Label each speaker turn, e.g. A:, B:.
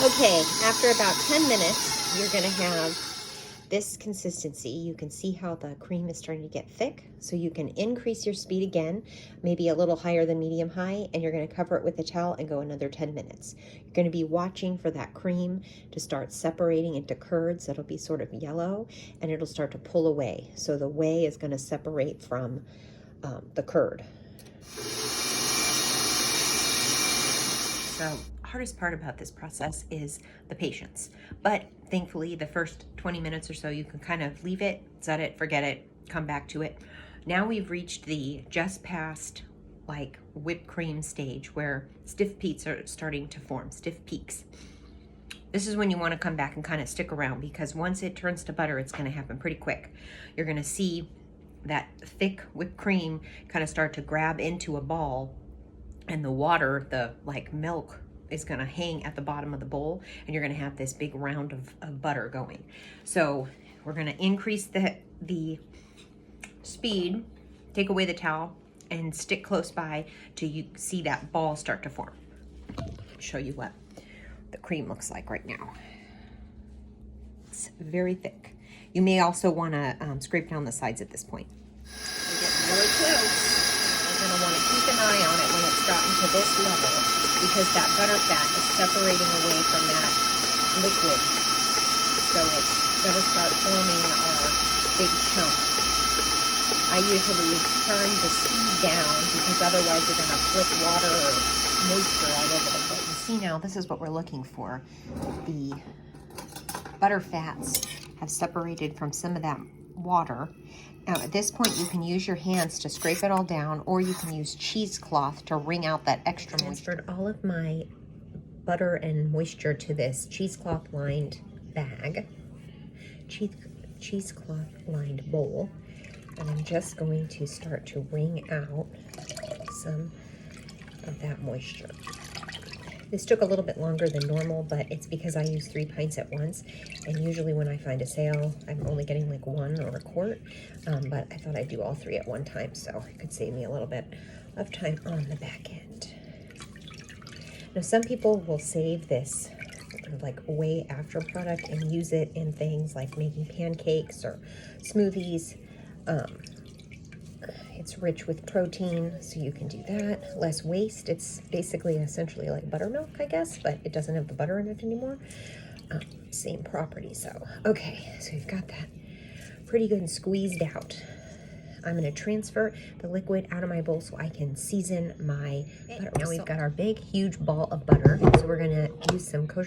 A: Okay, after about 10 minutes, you're gonna have this consistency. You can see how the cream is starting to get thick, so you can increase your speed again, maybe a little higher than medium high, and you're gonna cover it with a towel and go another 10 minutes. You're gonna be watching for that cream to start separating into curds that'll be sort of yellow, and it'll start to pull away. So the whey is gonna separate from the curd. So hardest part about this process is the patience. But thankfully, the first 20 minutes or so, you can kind of leave it, set it, forget it, come back to it. Now we've reached the just past like whipped cream stage where stiff peaks are starting to form, stiff peaks. This is when you want to come back and kind of stick around, because once it turns to butter, it's going to happen pretty quick. You're going to see that thick whipped cream kind of start to grab into a ball, and the water, the like milk, is gonna hang at the bottom of the bowl, and you're gonna have this big round of butter going. So we're gonna increase the speed, take away the towel, and stick close by till you see that ball start to form. I'll show you what the cream looks like right now. It's very thick. You may also wanna scrape down the sides at this point. We're getting really close. You're going to want to keep an eye on it when it's gotten to this level, because that butter fat is separating away from that liquid. So it's going to start forming our big chunk. I usually turn the speed down because otherwise you're going to flip water or moisture all over the place. You see now, this is what we're looking for. The butter fats have separated from some of that water. Now at this point, you can use your hands to scrape it all down, or you can use cheesecloth to wring out that extra moisture. I transferred all of my butter and moisture to this cheesecloth lined bag, cheesecloth lined bowl, and I'm just going to start to wring out some of that moisture. This took a little bit longer than normal, but it's because I use 3 pints at once, and usually when I find a sale, I'm only getting like 1 or a quart, but I thought I'd do all 3 at one time, so it could save me a little bit of time on the back end. Now, some people will save this like whey after product and use it in things like making pancakes or smoothies. It's rich with protein, so you can do that. Less waste. It's basically essentially like buttermilk, I guess, but it doesn't have the butter in it anymore. Same property. So, okay, so we've got that pretty good and squeezed out. I'm going to transfer the liquid out of my bowl so I can season my butter. Now we've got our big, huge ball of butter. So we're going to use some kosher